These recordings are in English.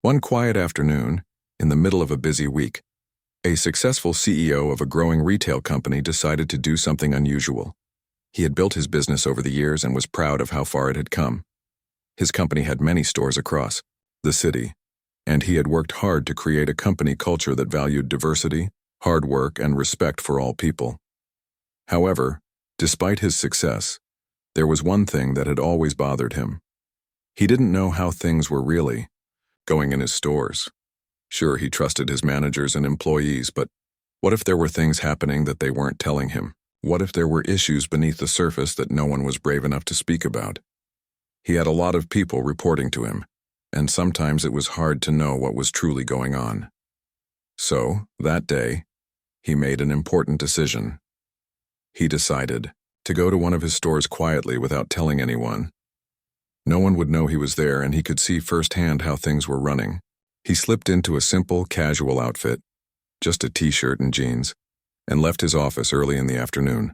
One quiet afternoon, in the middle of a busy week, a successful CEO of a growing retail company decided to do something unusual. He had built his business over the years and was proud of how far it had come. His company had many stores across the city, and he had worked hard to create a company culture that valued diversity, hard work, and respect for all people. However, despite his success, there was one thing that had always bothered him. He didn't know how things were really going in his stores. Sure, he trusted his managers and employees, but what if there were things happening that they weren't telling him? What if there were issues beneath the surface that no one was brave enough to speak about? He had a lot of people reporting to him, and sometimes it was hard to know what was truly going on. So, that day, he made an important decision. He decided to go to one of his stores quietly without telling anyone. No one would know he was there, and he could see firsthand how things were running. He slipped into a simple, casual outfit, just a t-shirt and jeans, and left his office early in the afternoon.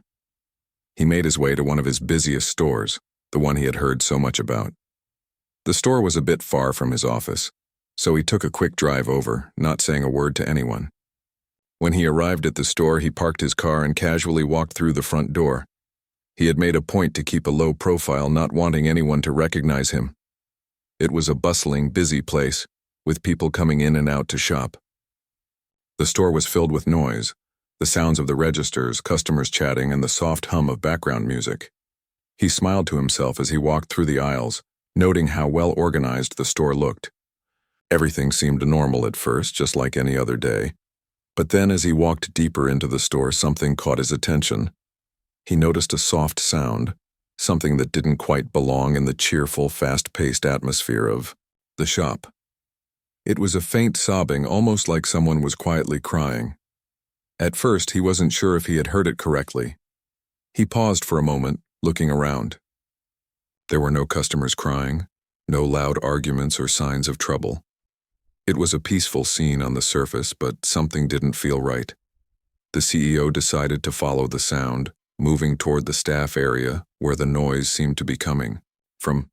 He made his way to one of his busiest stores, the one he had heard so much about. The store was a bit far from his office, so he took a quick drive over, not saying a word to anyone. When he arrived at the store, he parked his car and casually walked through the front door. He had made a point to keep a low profile, not wanting anyone to recognize him. It was a bustling, busy place, with people coming in and out to shop. The store was filled with noise, the sounds of the registers, customers chatting, and the soft hum of background music. He smiled to himself as he walked through the aisles, noting how well organized the store looked. Everything seemed normal at first, just like any other day. But then as he walked deeper into the store, something caught his attention. He noticed a soft sound, something that didn't quite belong in the cheerful, fast-paced atmosphere of the shop. It was a faint sobbing, almost like someone was quietly crying. At first, he wasn't sure if he had heard it correctly. He paused for a moment, looking around. There were no customers crying, no loud arguments or signs of trouble. It was a peaceful scene on the surface, but something didn't feel right. The CEO decided to follow the sound, moving toward the staff area where the noise seemed to be coming from.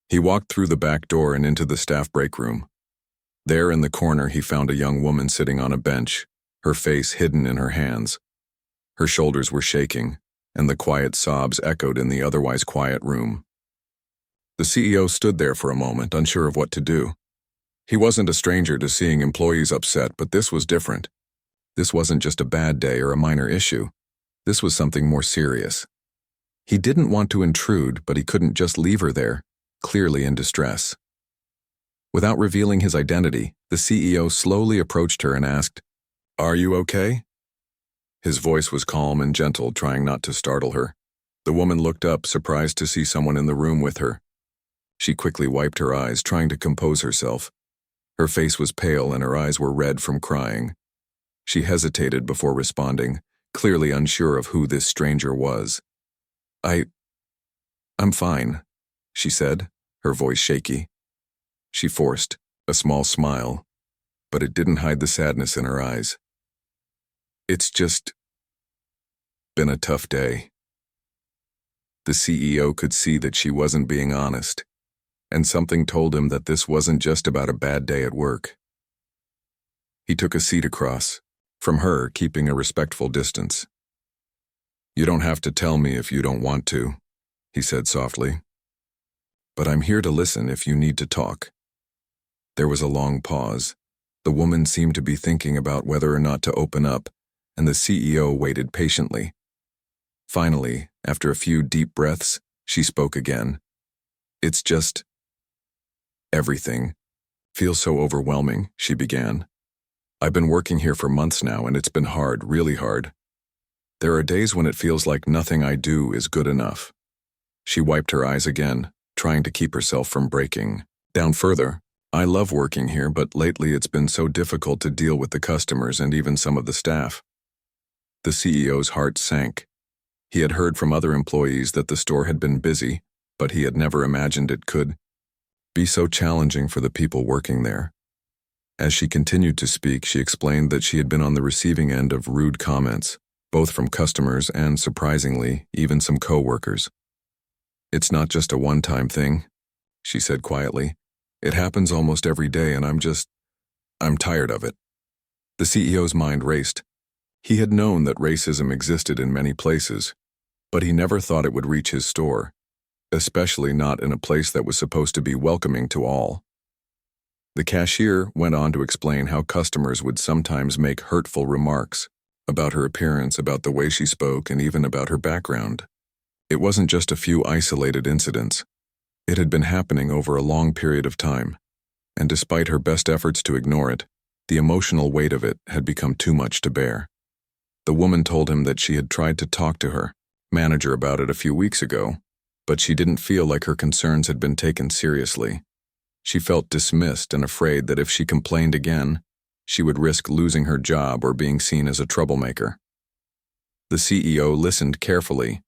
He walked through the back door and into the staff break room. There in the corner, he found a young woman sitting on a bench, her face hidden in her hands. Her shoulders were shaking, and the quiet sobs echoed in the otherwise quiet room. The CEO stood there for a moment, unsure of what to do. He wasn't a stranger to seeing employees upset, but this was different. This wasn't just a bad day or a minor issue. This was something more serious. He didn't want to intrude, but he couldn't just leave her there, clearly in distress. Without revealing his identity, the CEO slowly approached her and asked, "Are you okay?" His voice was calm and gentle, trying not to startle her. The woman looked up, surprised to see someone in the room with her. She quickly wiped her eyes, trying to compose herself. Her face was pale and her eyes were red from crying. She hesitated before responding, clearly unsure of who this stranger was. I'm fine," she said, her voice shaky. She forced a small smile, but it didn't hide the sadness in her eyes. "It's just been a tough day." The CEO could see that she wasn't being honest, and something told him that this wasn't just about a bad day at work. He took a seat across from her, keeping a respectful distance. "You don't have to tell me if you don't want to," he said softly. "But I'm here to listen if you need to talk." There was a long pause. The woman seemed to be thinking about whether or not to open up, and the CEO waited patiently. Finally, after a few deep breaths, she spoke again. "It's just everything feels so overwhelming," she began. "I've been working here for months now, and it's been hard, really hard. There are days when it feels like nothing I do is good enough." She wiped her eyes again, trying to keep herself from breaking down further. "I love working here, but lately it's been so difficult to deal with the customers and even some of the staff." The CEO's heart sank. He had heard from other employees that the store had been busy, but he had never imagined it could be so challenging for the people working there. As she continued to speak, she explained that she had been on the receiving end of rude comments, both from customers and, surprisingly, even some co-workers. "It's not just a one-time thing," she said quietly. It happens almost every day and I'm tired of it." The CEO's mind raced. He had known that racism existed in many places, but he never thought it would reach his store, especially not in a place that was supposed to be welcoming to all. The cashier went on to explain how customers would sometimes make hurtful remarks about her appearance, about the way she spoke, and even about her background. It wasn't just a few isolated incidents. It had been happening over a long period of time, and despite her best efforts to ignore it, the emotional weight of it had become too much to bear. The woman told him that she had tried to talk to her manager about it a few weeks ago, but she didn't feel like her concerns had been taken seriously. She felt dismissed and afraid that if she complained again, she would risk losing her job or being seen as a troublemaker. The CEO listened carefully,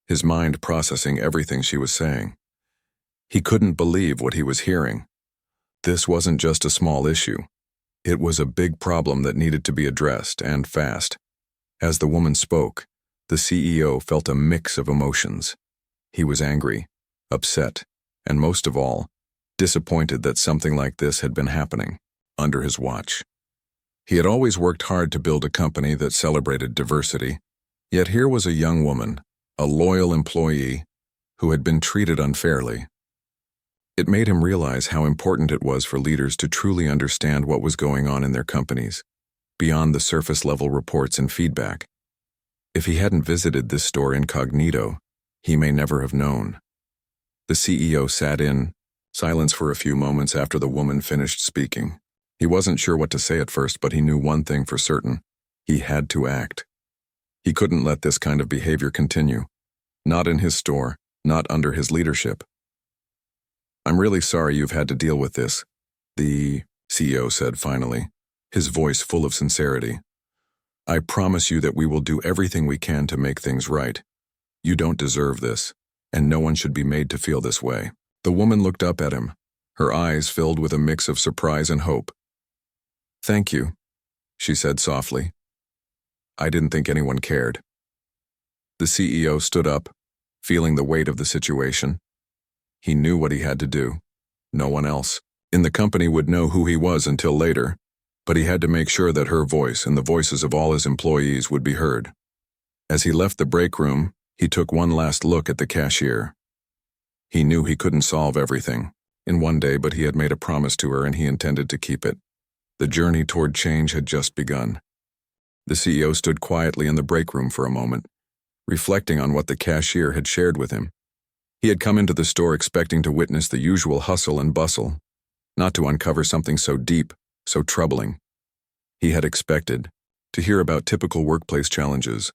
his mind processing everything she was saying. He couldn't believe what he was hearing. This wasn't just a small issue. It was a big problem that needed to be addressed, and fast. As the woman spoke, the CEO felt a mix of emotions. He was angry, upset, and most of all, disappointed that something like this had been happening under his watch. He had always worked hard to build a company that celebrated diversity, yet here was a young woman, a loyal employee, who had been treated unfairly. It made him realize how important it was for leaders to truly understand what was going on in their companies, beyond the surface-level reports and feedback. If he hadn't visited this store incognito, he may never have known. The CEO sat in silence for a few moments after the woman finished speaking. He wasn't sure what to say at first, but he knew one thing for certain. He had to act. He couldn't let this kind of behavior continue. Not in his store, not under his leadership. "I'm really sorry you've had to deal with this," the CEO said finally, his voice full of sincerity. "I promise you that we will do everything we can to make things right. You don't deserve this, and no one should be made to feel this way." The woman looked up at him, her eyes filled with a mix of surprise and hope. "Thank you," she said softly. "I didn't think anyone cared." The CEO stood up, feeling the weight of the situation. He knew what he had to do. No one else in the company would know who he was until later, but he had to make sure that her voice and the voices of all his employees would be heard. As he left the break room, he took one last look at the cashier. He knew he couldn't solve everything in one day, but he had made a promise to her and he intended to keep it. The journey toward change had just begun. The CEO stood quietly in the break room for a moment, reflecting on what the cashier had shared with him. He had come into the store expecting to witness the usual hustle and bustle, not to uncover something so deep, so troubling. He had expected to hear about typical workplace challenges,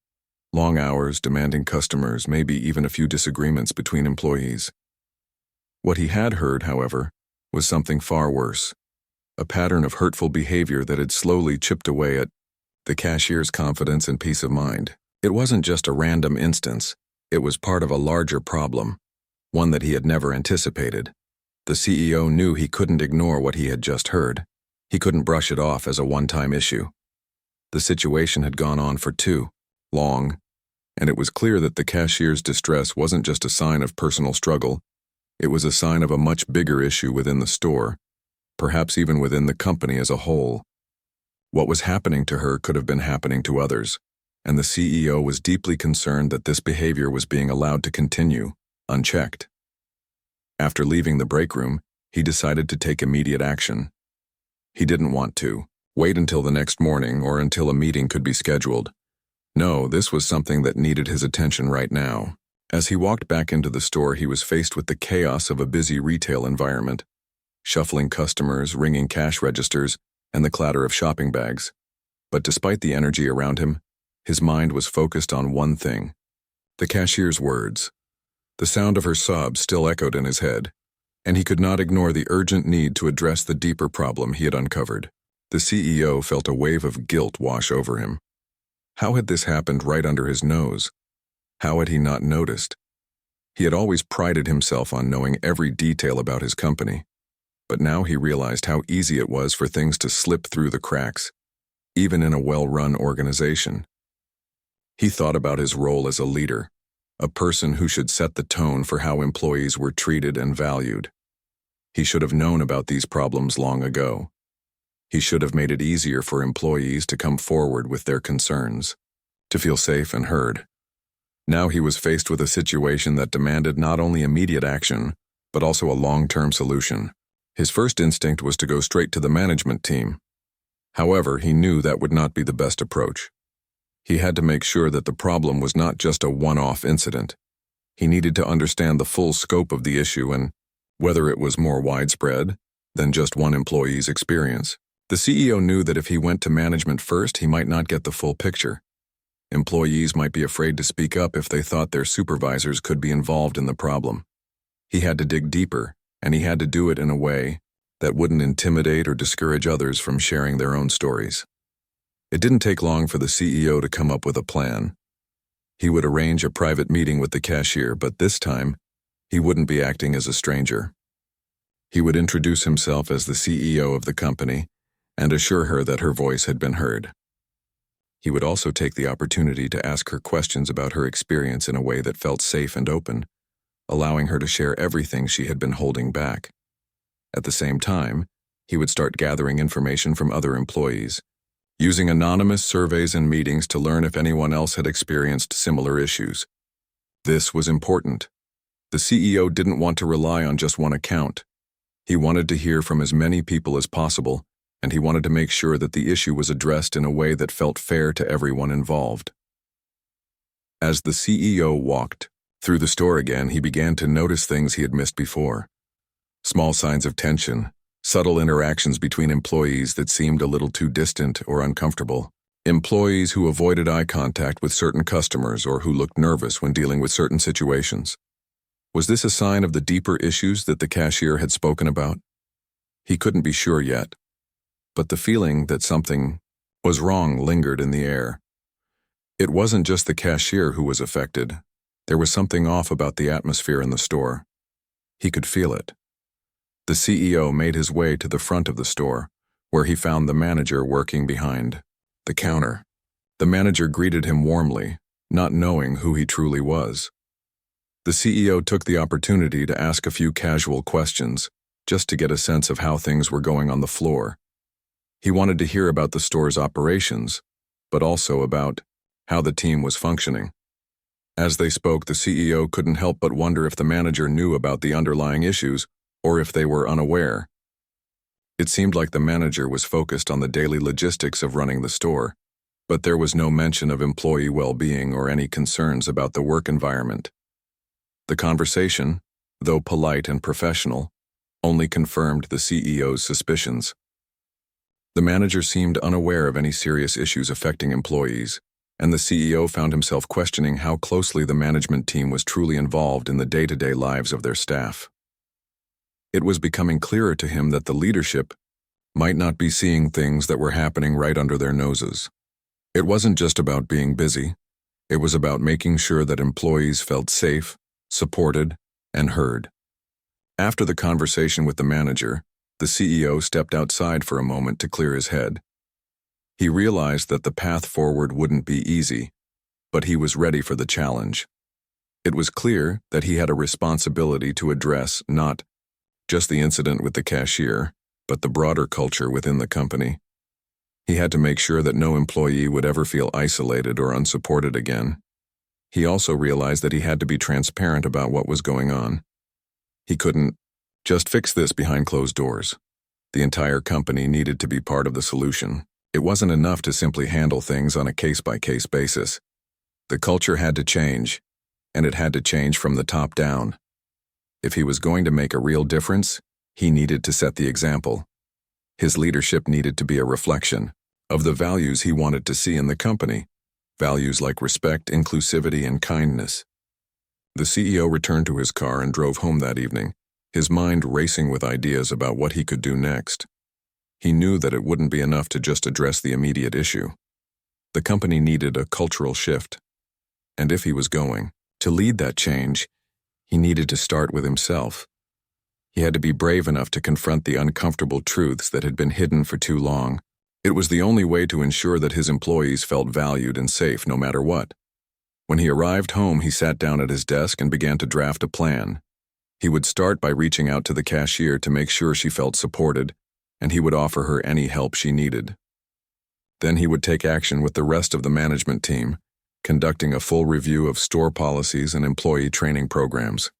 long hours, demanding customers, maybe even a few disagreements between employees. What he had heard, however, was something far worse, a pattern of hurtful behavior that had slowly chipped away at the cashier's confidence and peace of mind. It wasn't just a random instance, it was part of a larger problem, one that he had never anticipated. The CEO knew he couldn't ignore what he had just heard. He couldn't brush it off as a one-time issue. The situation had gone on for too long, and it was clear that the cashier's distress wasn't just a sign of personal struggle, it was a sign of a much bigger issue within the store, perhaps even within the company as a whole. What was happening to her could have been happening to others, and the CEO was deeply concerned that this behavior was being allowed to continue, unchecked. After leaving the break room, he decided to take immediate action. He didn't want to wait until the next morning or until a meeting could be scheduled. No, this was something that needed his attention right now. As he walked back into the store, he was faced with the chaos of a busy retail environment, shuffling customers, ringing cash registers, and the clatter of shopping bags. But despite the energy around him, his mind was focused on one thing: the cashier's words. The sound of her sobs still echoed in his head, and he could not ignore the urgent need to address the deeper problem he had uncovered. The CEO felt a wave of guilt wash over him. How had this happened right under his nose? How had he not noticed? He had always prided himself on knowing every detail about his company, but now he realized how easy it was for things to slip through the cracks, even in a well-run organization. He thought about his role as a leader, a person who should set the tone for how employees were treated and valued. He should have known about these problems long ago. He should have made it easier for employees to come forward with their concerns, to feel safe and heard. Now he was faced with a situation that demanded not only immediate action, but also a long-term solution. His first instinct was to go straight to the management team. However, he knew that would not be the best approach. He had to make sure that the problem was not just a one-off incident. He needed to understand the full scope of the issue and whether it was more widespread than just one employee's experience. The CEO knew that if he went to management first, he might not get the full picture. Employees might be afraid to speak up if they thought their supervisors could be involved in the problem. He had to dig deeper, and he had to do it in a way that wouldn't intimidate or discourage others from sharing their own stories. It didn't take long for the CEO to come up with a plan. He would arrange a private meeting with the cashier, but this time, he wouldn't be acting as a stranger. He would introduce himself as the CEO of the company and assure her that her voice had been heard. He would also take the opportunity to ask her questions about her experience in a way that felt safe and open, allowing her to share everything she had been holding back. At the same time, he would start gathering information from other employees, using anonymous surveys and meetings to learn if anyone else had experienced similar issues. This was important. The CEO didn't want to rely on just one account. He wanted to hear from as many people as possible, and he wanted to make sure that the issue was addressed in a way that felt fair to everyone involved. As the CEO walked through the store again, he began to notice things he had missed before. Small signs of tension, subtle interactions between employees that seemed a little too distant or uncomfortable, employees who avoided eye contact with certain customers or who looked nervous when dealing with certain situations. Was this a sign of the deeper issues that the cashier had spoken about? He couldn't be sure yet, but the feeling that something was wrong lingered in the air. It wasn't just the cashier who was affected. There was something off about the atmosphere in the store. He could feel it. The CEO made his way to the front of the store, where he found the manager working behind the counter. The manager greeted him warmly, not knowing who he truly was. The CEO took the opportunity to ask a few casual questions, just to get a sense of how things were going on the floor. He wanted to hear about the store's operations, but also about how the team was functioning. As they spoke, the CEO couldn't help but wonder if the manager knew about the underlying issues or if they were unaware. It seemed like the manager was focused on the daily logistics of running the store, but there was no mention of employee well-being or any concerns about the work environment. The conversation, though polite and professional, only confirmed the CEO's suspicions. The manager seemed unaware of any serious issues affecting employees, and the CEO found himself questioning how closely the management team was truly involved in the day-to-day lives of their staff. It was becoming clearer to him that the leadership might not be seeing things that were happening right under their noses. It wasn't just about being busy. It was about making sure that employees felt safe, supported, and heard. After the conversation with the manager, the CEO stepped outside for a moment to clear his head. He realized that the path forward wouldn't be easy, but he was ready for the challenge. It was clear that he had a responsibility to address not just the incident with the cashier, but the broader culture within the company. He had to make sure that no employee would ever feel isolated or unsupported again. He also realized that he had to be transparent about what was going on. He couldn't just fix this behind closed doors. The entire company needed to be part of the solution. It wasn't enough to simply handle things on a case-by-case basis. The culture had to change, and it had to change from the top down. If he was going to make a real difference, he needed to set the example. His leadership needed to be a reflection of the values he wanted to see in the company, values like respect, inclusivity, and kindness. The CEO returned to his car and drove home that evening, his mind racing with ideas about what he could do next. He knew that it wouldn't be enough to just address the immediate issue. The company needed a cultural shift, and if he was going to lead that change, he needed to start with himself. He had to be brave enough to confront the uncomfortable truths that had been hidden for too long. It was the only way to ensure that his employees felt valued and safe no matter what. When he arrived home, he sat down at his desk and began to draft a plan. He would start by reaching out to the cashier to make sure she felt supported, and he would offer her any help she needed. Then he would take action with the rest of the management team, conducting a full review of store policies and employee training programs.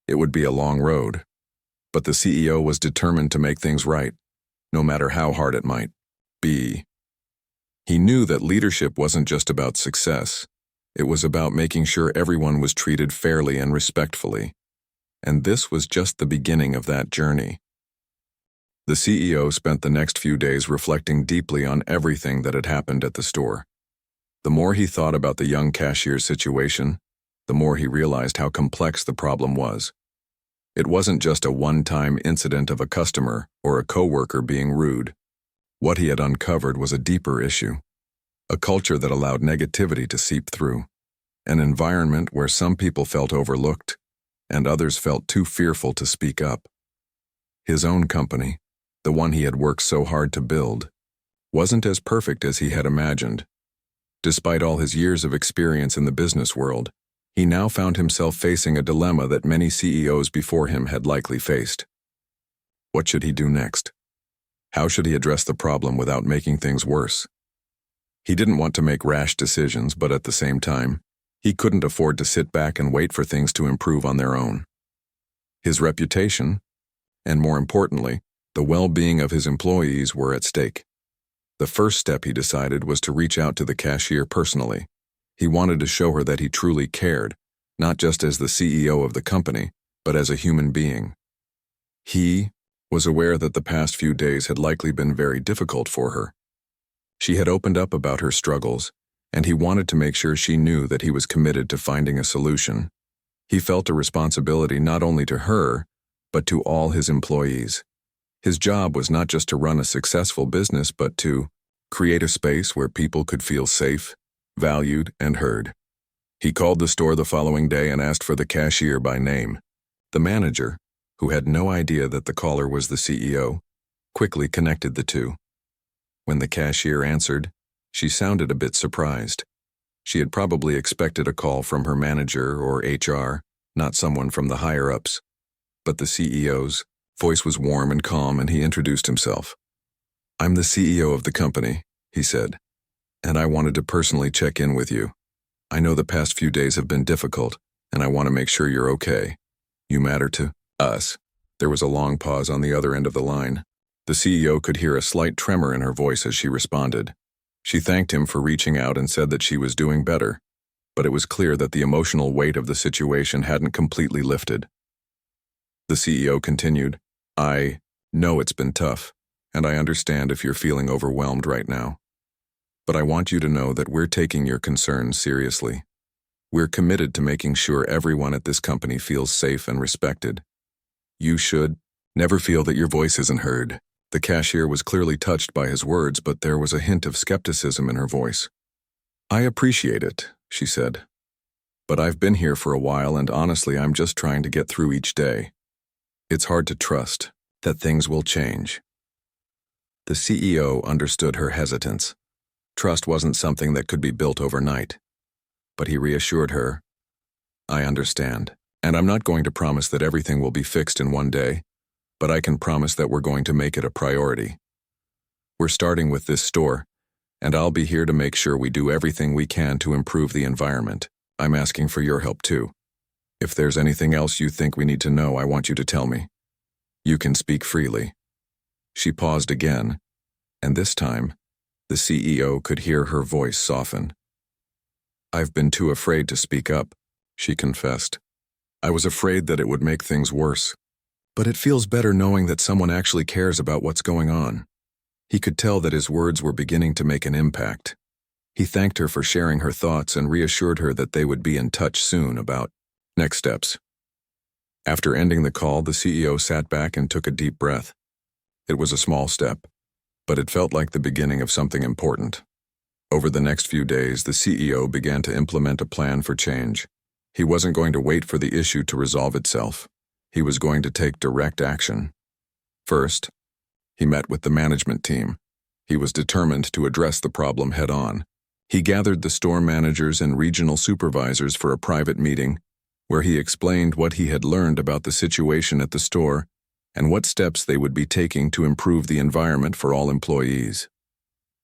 It would be a long road, but the CEO was determined to make things right, no matter how hard it might be. He knew that leadership wasn't just about success. It was about making sure everyone was treated fairly and respectfully. And this was just the beginning of that journey. The CEO spent the next few days reflecting deeply on everything that had happened at the store. The more he thought about the young cashier's situation, the more he realized how complex the problem was. It wasn't just a one-time incident of a customer or a coworker being rude. What he had uncovered was a deeper issue, a culture that allowed negativity to seep through, an environment where some people felt overlooked and others felt too fearful to speak up. His own company, the one he had worked so hard to build, wasn't as perfect as he had imagined. Despite all his years of experience in the business world, he now found himself facing a dilemma that many CEOs before him had likely faced. What should he do next? How should he address the problem without making things worse? He didn't want to make rash decisions, but at the same time, he couldn't afford to sit back and wait for things to improve on their own. His reputation, and more importantly, the well-being of his employees were at stake. The first step, he decided, was to reach out to the cashier personally. He wanted to show her that he truly cared, not just as the CEO of the company, but as a human being. He was aware that the past few days had likely been very difficult for her. She had opened up about her struggles, and he wanted to make sure she knew that he was committed to finding a solution. He felt a responsibility not only to her, but to all his employees. His job was not just to run a successful business, but to create a space where people could feel safe, valued, and heard. He called the store the following day and asked for the cashier by name. The manager, who had no idea that the caller was the CEO, quickly connected the two. When the cashier answered, she sounded a bit surprised. She had probably expected a call from her manager or HR, not someone from the higher-ups. But the CEO's voice was warm and calm, and he introduced himself. "I'm the CEO of the company," he said, "and I wanted to personally check in with you. I know the past few days have been difficult, and I want to make sure you're okay. You matter to us." There was a long pause on the other end of the line. The CEO could hear a slight tremor in her voice as she responded. She thanked him for reaching out and said that she was doing better, but it was clear that the emotional weight of the situation hadn't completely lifted. The CEO continued, "I know it's been tough, and I understand if you're feeling overwhelmed right now. But I want you to know that we're taking your concerns seriously. We're committed to making sure everyone at this company feels safe and respected. You should never feel that your voice isn't heard." The cashier was clearly touched by his words, but there was a hint of skepticism in her voice. "I appreciate it," she said. "But I've been here for a while, and honestly, I'm just trying to get through each day. It's hard to trust that things will change." The CEO understood her hesitance. Trust wasn't something that could be built overnight. But he reassured her, "I understand, and I'm not going to promise that everything will be fixed in one day, but I can promise that we're going to make it a priority. We're starting with this store, and I'll be here to make sure we do everything we can to improve the environment. I'm asking for your help too. If there's anything else you think we need to know, I want you to tell me. You can speak freely." She paused again, and this time, the CEO could hear her voice soften. "I've been too afraid to speak up," she confessed. "I was afraid that it would make things worse. But it feels better knowing that someone actually cares about what's going on." He could tell that his words were beginning to make an impact. He thanked her for sharing her thoughts and reassured her that they would be in touch soon about next steps. After ending the call, the CEO sat back and took a deep breath. It was a small step, but it felt like the beginning of something important. Over the next few days, the CEO began to implement a plan for change. He wasn't going to wait for the issue to resolve itself. He was going to take direct action. First, he met with the management team. He was determined to address the problem head-on. He gathered the store managers and regional supervisors for a private meeting where he explained what he had learned about the situation at the store and what steps they would be taking to improve the environment for all employees.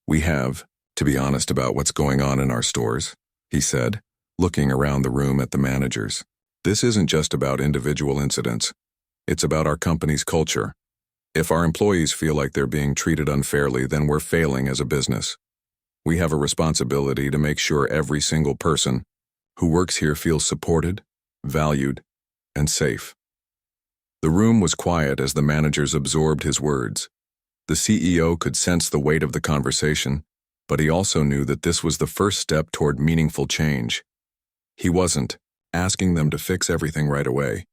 "We have to be honest about what's going on in our stores," he said, looking around the room at the managers. "This isn't just about individual incidents. It's about our company's culture. If our employees feel like they're being treated unfairly, then we're failing as a business. We have a responsibility to make sure every single person who works here feels supported, valued, and safe." The room was quiet as the managers absorbed his words. The CEO could sense the weight of the conversation, but he also knew that this was the first step toward meaningful change. He wasn't asking them to fix everything right away.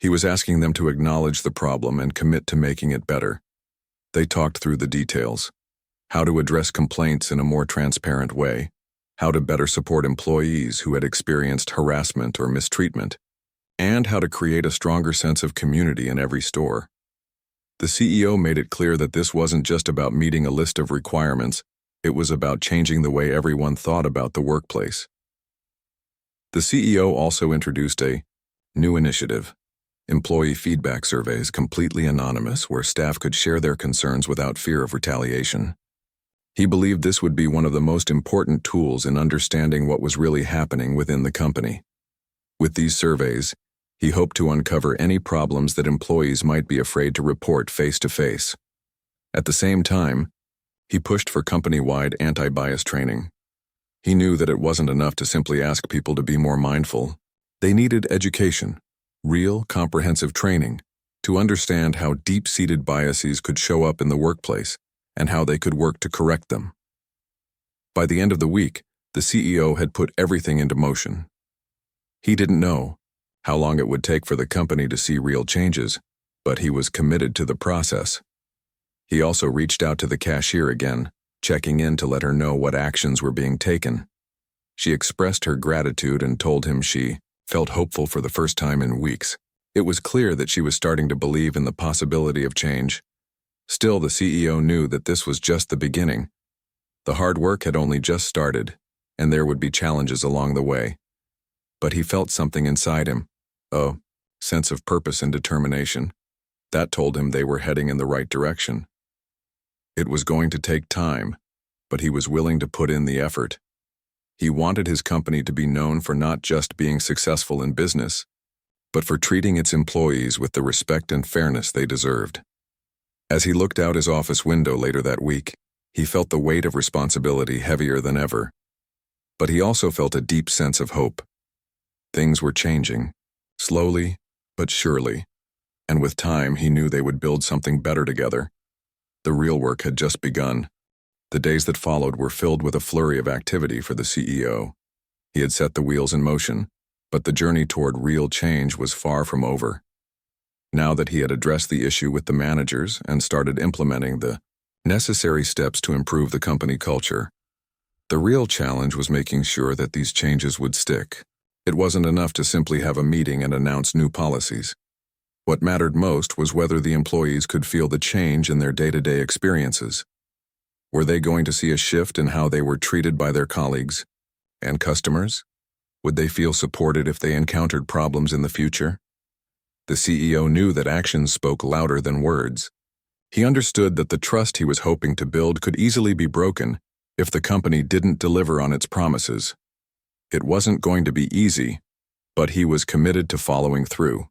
He was asking them to acknowledge the problem and commit to making it better. They talked through the details: how to address complaints in a more transparent way, how to better support employees who had experienced harassment or mistreatment, and how to create a stronger sense of community in every store. The CEO made it clear that this wasn't just about meeting a list of requirements, it was about changing the way everyone thought about the workplace. The CEO also introduced a new initiative: employee feedback surveys, completely anonymous, where staff could share their concerns without fear of retaliation. He believed this would be one of the most important tools in understanding what was really happening within the company. With these surveys, he hoped to uncover any problems that employees might be afraid to report face-to-face. At the same time, he pushed for company-wide anti-bias training. He knew that it wasn't enough to simply ask people to be more mindful. They needed education, real, comprehensive training, to understand how deep-seated biases could show up in the workplace and how they could work to correct them. By the end of the week, the CEO had put everything into motion. He didn't know how long it would take for the company to see real changes, but he was committed to the process. He also reached out to the cashier again, checking in to let her know what actions were being taken. She expressed her gratitude and told him she felt hopeful for the first time in weeks. It was clear that she was starting to believe in the possibility of change. Still, the CEO knew that this was just the beginning. The hard work had only just started, and there would be challenges along the way. But he felt something inside him, a sense of purpose and determination. That told him they were heading in the right direction. It was going to take time, but he was willing to put in the effort. He wanted his company to be known for not just being successful in business, but for treating its employees with the respect and fairness they deserved. As he looked out his office window later that week, he felt the weight of responsibility heavier than ever. But he also felt a deep sense of hope. Things were changing, slowly but surely, and with time he knew they would build something better together. The real work had just begun. The days that followed were filled with a flurry of activity for the CEO. He had set the wheels in motion, but the journey toward real change was far from over. Now that he had addressed the issue with the managers and started implementing the necessary steps to improve the company culture, the real challenge was making sure that these changes would stick. It wasn't enough to simply have a meeting and announce new policies. What mattered most was whether the employees could feel the change in their day-to-day experiences. Were they going to see a shift in how they were treated by their colleagues and customers? Would they feel supported if they encountered problems in the future? The CEO knew that actions spoke louder than words. He understood that the trust he was hoping to build could easily be broken if the company didn't deliver on its promises. It wasn't going to be easy, but he was committed to following through.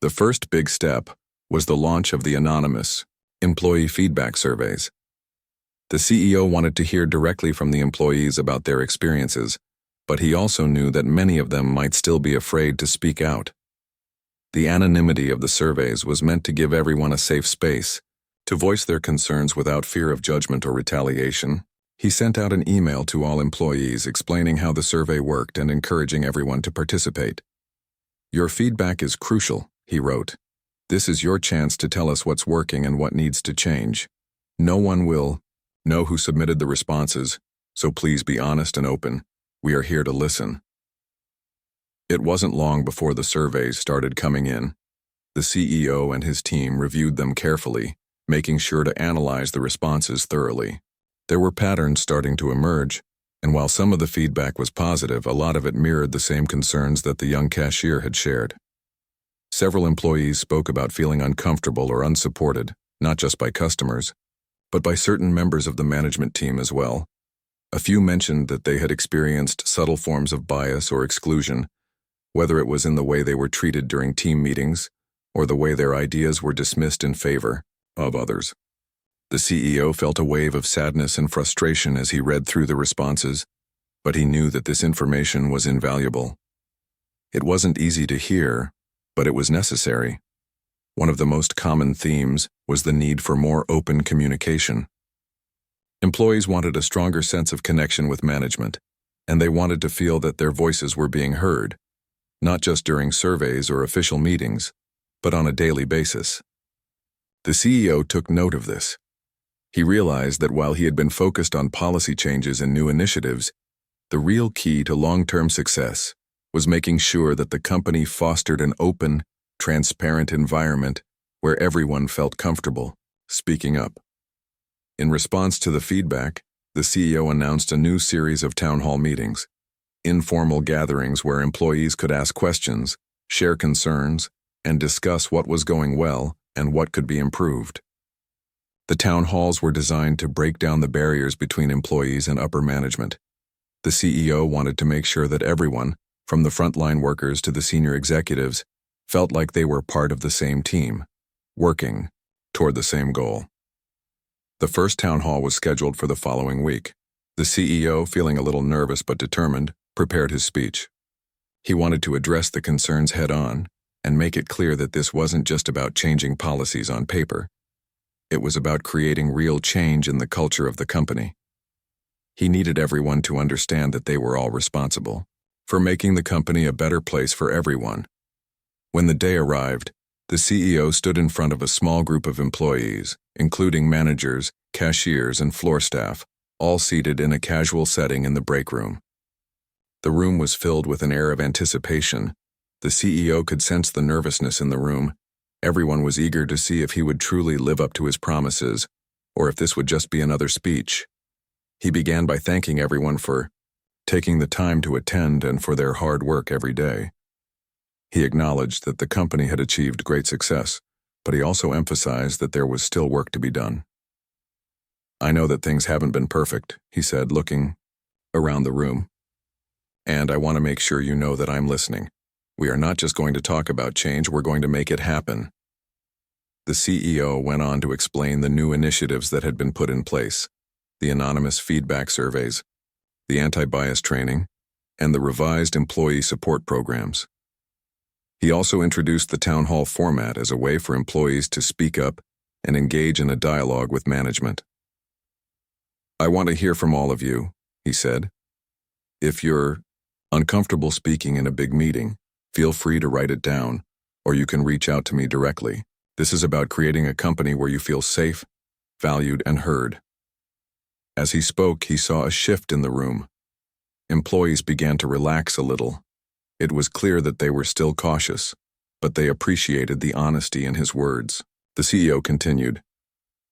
The first big step was the launch of the anonymous employee feedback surveys. The CEO wanted to hear directly from the employees about their experiences, but he also knew that many of them might still be afraid to speak out. The anonymity of the surveys was meant to give everyone a safe space to voice their concerns without fear of judgment or retaliation. He sent out an email to all employees explaining how the survey worked and encouraging everyone to participate. "Your feedback is crucial," he wrote. "This is your chance to tell us what's working and what needs to change. No one will know who submitted the responses, so please be honest and open. We are here to listen." It wasn't long before the surveys started coming in. The CEO and his team reviewed them carefully, making sure to analyze the responses thoroughly. There were patterns starting to emerge, And while some of the feedback was positive, a lot of it mirrored the same concerns that the young cashier had shared. Several employees spoke about feeling uncomfortable or unsupported, not just by customers, but by certain members of the management team as well. A few mentioned that they had experienced subtle forms of bias or exclusion, whether it was in the way they were treated during team meetings or the way their ideas were dismissed in favor of others. The CEO felt a wave of sadness and frustration as he read through the responses, but he knew that this information was invaluable. It wasn't easy to hear, but it was necessary. One of the most common themes was the need for more open communication. Employees wanted a stronger sense of connection with management, and they wanted to feel that their voices were being heard, not just during surveys or official meetings, but on a daily basis. The CEO took note of this. He realized that while he had been focused on policy changes and new initiatives, the real key to long-term success was making sure that the company fostered an open, transparent environment where everyone felt comfortable speaking up. In response to the feedback, the CEO announced a new series of town hall meetings, informal gatherings where employees could ask questions, share concerns, and discuss what was going well and what could be improved. The town halls were designed to break down the barriers between employees and upper management. The CEO wanted to make sure that everyone, from the frontline workers to the senior executives, felt like they were part of the same team, working toward the same goal. The first town hall was scheduled for the following week. The CEO, feeling a little nervous but determined, prepared his speech. He wanted to address the concerns head-on and make it clear that this wasn't just about changing policies on paper. It was about creating real change in the culture of the company. He needed everyone to understand that they were all responsible for making the company a better place for everyone. When the day arrived, the CEO stood in front of a small group of employees, including managers, cashiers, and floor staff, all seated in a casual setting in the break room. The room was filled with an air of anticipation. The CEO could sense the nervousness in the room. Everyone was eager to see if he would truly live up to his promises, or if this would just be another speech. He began by thanking everyone for taking the time to attend and for their hard work every day. He acknowledged that the company had achieved great success, but he also emphasized that there was still work to be done. "I know that things haven't been perfect," he said, looking around the room. "And I want to make sure you know that I'm listening. We are not just going to talk about change, we're going to make it happen." The CEO went on to explain the new initiatives that had been put in place: the anonymous feedback surveys, the anti-bias training, and the revised employee support programs. He also introduced the town hall format as a way for employees to speak up and engage in a dialogue with management. "I want to hear from all of you," he said. "If you're uncomfortable speaking in a big meeting, feel free to write it down, or you can reach out to me directly. This is about creating a company where you feel safe, valued, and heard." As he spoke, he saw a shift in the room. Employees began to relax a little. It was clear that they were still cautious, but they appreciated the honesty in his words. The CEO continued,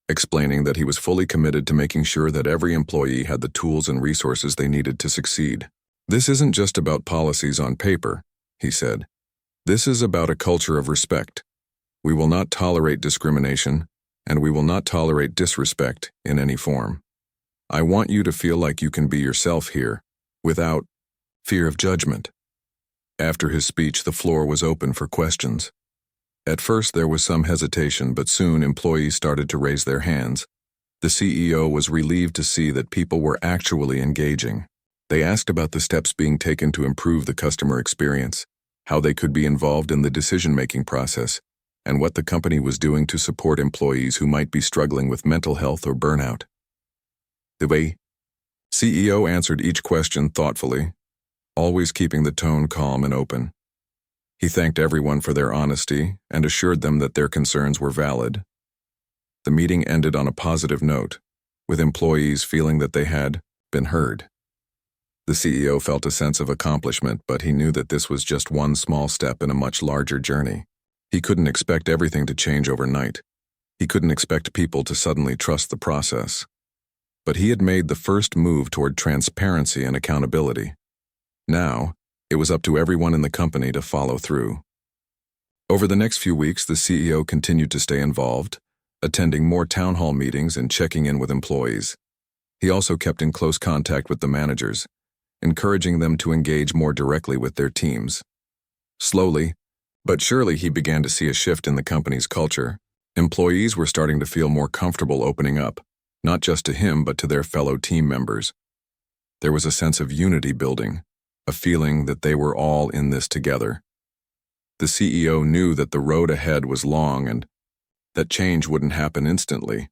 explaining that he was fully committed to making sure that every employee had the tools and resources they needed to succeed. "This isn't just about policies on paper," he said. "This is about a culture of respect. We will not tolerate discrimination, and we will not tolerate disrespect in any form. I want you to feel like you can be yourself here, without fear of judgment." After his speech, the floor was open for questions. At first there was some hesitation, but soon employees started to raise their hands. The CEO was relieved to see that people were actually engaging. They asked about the steps being taken to improve the customer experience, how they could be involved in the decision-making process, and what the company was doing to support employees who might be struggling with mental health or burnout. The CEO answered each question thoughtfully, always keeping the tone calm and open. He thanked everyone for their honesty and assured them that their concerns were valid. The meeting ended on a positive note, with employees feeling that they had been heard. The CEO felt a sense of accomplishment, but he knew that this was just one small step in a much larger journey. He couldn't expect everything to change overnight. He couldn't expect people to suddenly trust the process. But he had made the first move toward transparency and accountability. Now, it was up to everyone in the company to follow through. Over the next few weeks, the CEO continued to stay involved, attending more town hall meetings and checking in with employees. He also kept in close contact with the managers, encouraging them to engage more directly with their teams. Slowly, but surely, he began to see a shift in the company's culture. Employees were starting to feel more comfortable opening up, not just to him but to their fellow team members. There was a sense of unity building, a feeling that they were all in this together. The CEO knew that the road ahead was long and that change wouldn't happen instantly,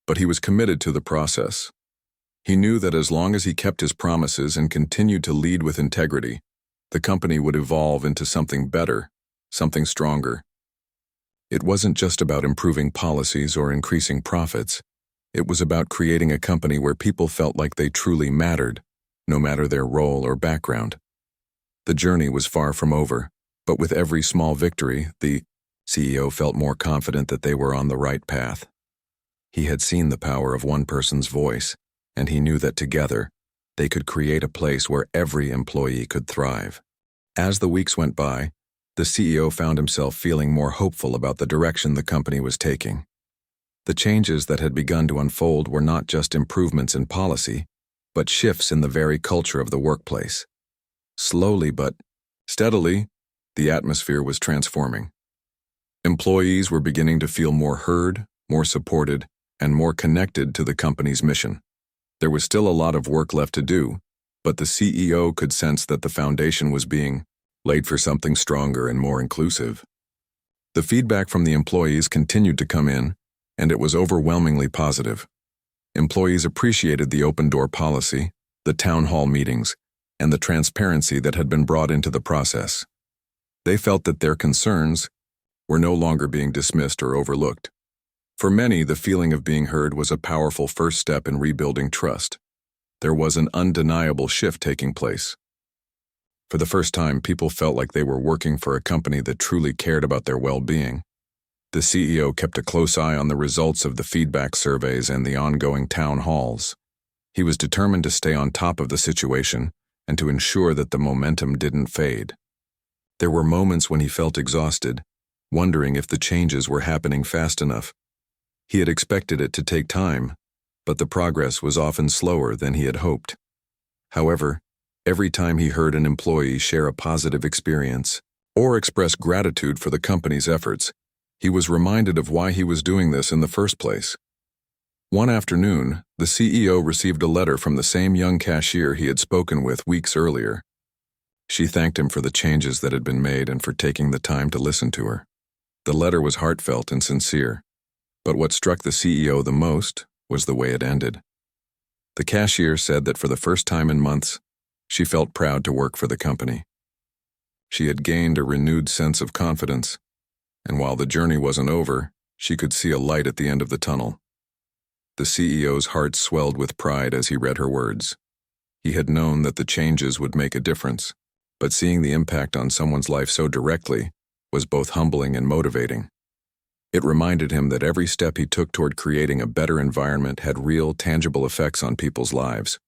but he was committed to the process. He knew that as long as he kept his promises and continued to lead with integrity, the company would evolve into something better, something stronger. It wasn't just about improving policies or increasing profits. It was about creating a company where people felt like they truly mattered, no matter their role or background. The journey was far from over, but with every small victory, the CEO felt more confident that they were on the right path. He had seen the power of one person's voice, and he knew that together, they could create a place where every employee could thrive. As the weeks went by, the CEO found himself feeling more hopeful about the direction the company was taking. The changes that had begun to unfold were not just improvements in policy, but shifts in the very culture of the workplace. Slowly but steadily, the atmosphere was transforming. Employees were beginning to feel more heard, more supported, and more connected to the company's mission. There was still a lot of work left to do, but the CEO could sense that the foundation was being laid for something stronger and more inclusive. The feedback from the employees continued to come in, and it was overwhelmingly positive. Employees appreciated the open-door policy, the town hall meetings, and the transparency that had been brought into the process. They felt that their concerns were no longer being dismissed or overlooked. For many, the feeling of being heard was a powerful first step in rebuilding trust. There was an undeniable shift taking place. For the first time, people felt like they were working for a company that truly cared about their well-being. The CEO kept a close eye on the results of the feedback surveys and the ongoing town halls. He was determined to stay on top of the situation and to ensure that the momentum didn't fade. There were moments when he felt exhausted, wondering if the changes were happening fast enough. He had expected it to take time, but the progress was often slower than he had hoped. However, every time he heard an employee share a positive experience or express gratitude for the company's efforts, he was reminded of why he was doing this in the first place. One afternoon, the CEO received a letter from the same young cashier he had spoken with weeks earlier. She thanked him for the changes that had been made and for taking the time to listen to her. The letter was heartfelt and sincere. But what struck the CEO the most was the way it ended. The cashier said that for the first time in months, she felt proud to work for the company. She had gained a renewed sense of confidence, and while the journey wasn't over, she could see a light at the end of the tunnel. The CEO's heart swelled with pride as he read her words. He had known that the changes would make a difference, but seeing the impact on someone's life so directly was both humbling and motivating. It reminded him that every step he took toward creating a better environment had real, tangible effects on people's lives.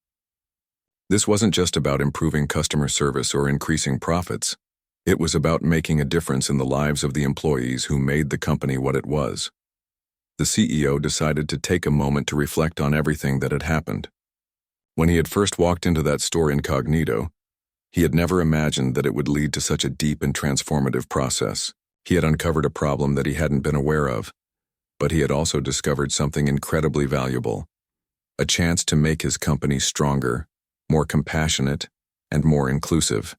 This wasn't just about improving customer service or increasing profits. It was about making a difference in the lives of the employees who made the company what it was. The CEO decided to take a moment to reflect on everything that had happened. When he had first walked into that store incognito, he had never imagined that it would lead to such a deep and transformative process. He had uncovered a problem that he hadn't been aware of, but he had also discovered something incredibly valuable, a chance to make his company stronger, more compassionate, and more inclusive.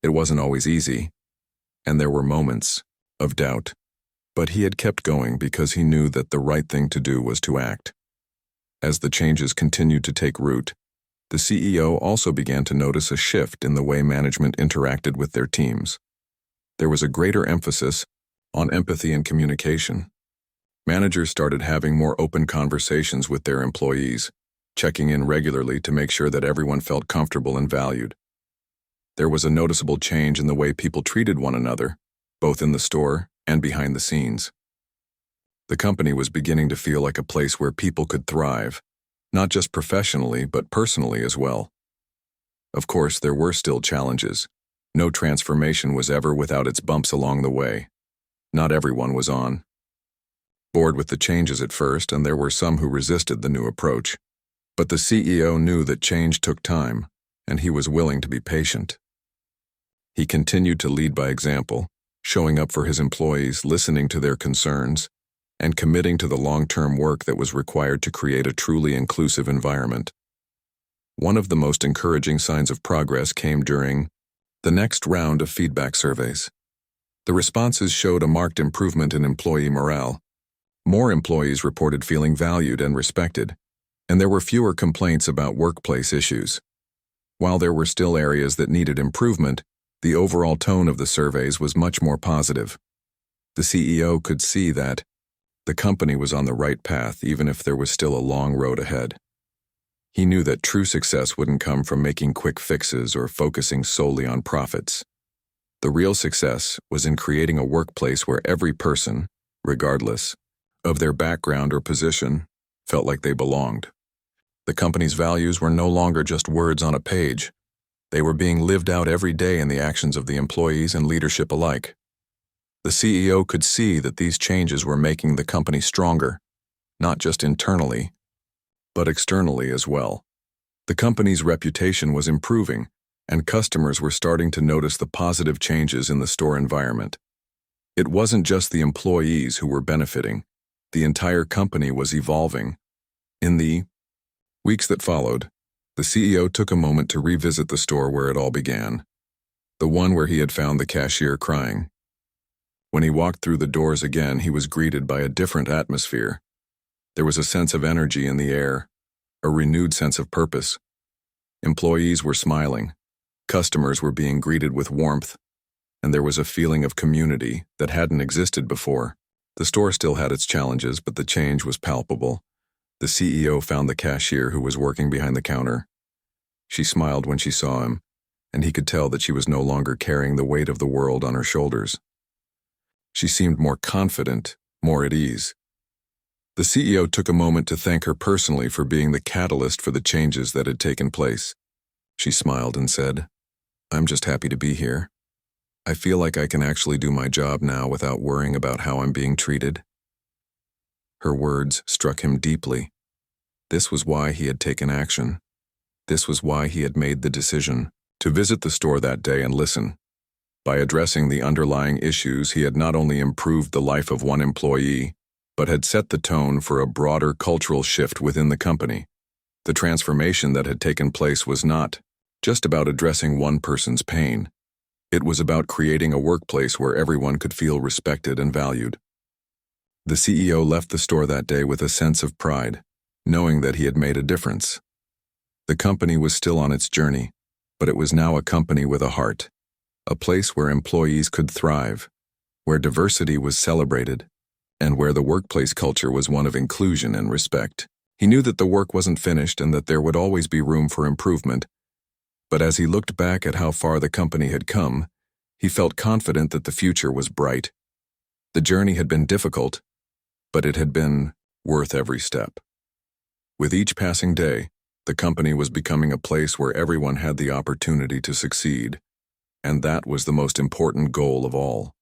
It wasn't always easy, and there were moments of doubt, but he had kept going because he knew that the right thing to do was to act. As the changes continued to take root, the CEO also began to notice a shift in the way management interacted with their teams. There was a greater emphasis on empathy and communication. Managers started having more open conversations with their employees, checking in regularly to make sure that everyone felt comfortable and valued. There was a noticeable change in the way people treated one another, both in the store and behind the scenes. The company was beginning to feel like a place where people could thrive, not just professionally but personally as well. Of course, there were still challenges. No transformation was ever without its bumps along the way. Not everyone was on board with the changes at first, and there were some who resisted the new approach. But the CEO knew that change took time, and he was willing to be patient. He continued to lead by example, showing up for his employees, listening to their concerns, and committing to the long-term work that was required to create a truly inclusive environment. One of the most encouraging signs of progress came during the next round of feedback surveys. The responses showed a marked improvement in employee morale. More employees reported feeling valued and respected, and there were fewer complaints about workplace issues. While there were still areas that needed improvement, the overall tone of the surveys was much more positive. The CEO could see that the company was on the right path, even if there was still a long road ahead. He knew that true success wouldn't come from making quick fixes or focusing solely on profits. The real success was in creating a workplace where every person, regardless of their background or position, felt like they belonged. The company's values were no longer just words on a page. They were being lived out every day in the actions of the employees and leadership alike. The CEO could see that these changes were making the company stronger, not just internally, but externally as well. The company's reputation was improving, and customers were starting to notice the positive changes in the store environment. It wasn't just the employees who were benefiting. The entire company was evolving. In the weeks that followed, the CEO took a moment to revisit the store where it all began, the one where he had found the cashier crying. When he walked through the doors again, he was greeted by a different atmosphere. There was a sense of energy in the air, a renewed sense of purpose. Employees were smiling, customers were being greeted with warmth, and there was a feeling of community that hadn't existed before. The store still had its challenges, but the change was palpable. The CEO found the cashier who was working behind the counter. She smiled when she saw him, and he could tell that she was no longer carrying the weight of the world on her shoulders. She seemed more confident, more at ease. The CEO took a moment to thank her personally for being the catalyst for the changes that had taken place. She smiled and said, "I'm just happy to be here. I feel like I can actually do my job now without worrying about how I'm being treated." Her words struck him deeply. This was why he had taken action. This was why he had made the decision to visit the store that day and listen. By addressing the underlying issues, he had not only improved the life of one employee, but had set the tone for a broader cultural shift within the company. The transformation that had taken place was not just about addressing one person's pain. It was about creating a workplace where everyone could feel respected and valued. The CEO left the store that day with a sense of pride, knowing that he had made a difference. The company was still on its journey, but it was now a company with a heart, a place where employees could thrive, where diversity was celebrated, and where the workplace culture was one of inclusion and respect. He knew that the work wasn't finished and that there would always be room for improvement, but as he looked back at how far the company had come, he felt confident that the future was bright. The journey had been difficult, but it had been worth every step. With each passing day, the company was becoming a place where everyone had the opportunity to succeed, and that was the most important goal of all.